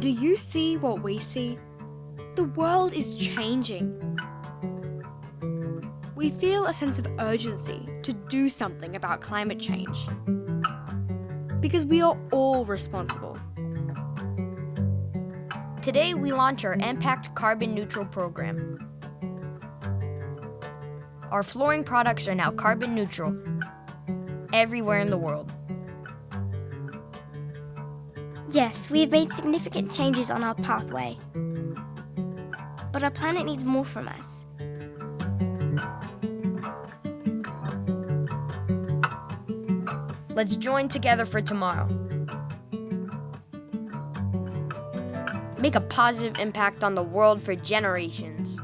Do you see what we see? The world is changing. We feel a sense of urgency to do something about climate change because we are all responsible. Today, we launch our PACT carbon neutral program. Our flooring products are now carbon neutral everywhere in the world. Yes, we have made significant changes on our pathway. But our planet needs more from us. Let's join together for tomorrow. Make a positive impact on the world for generations.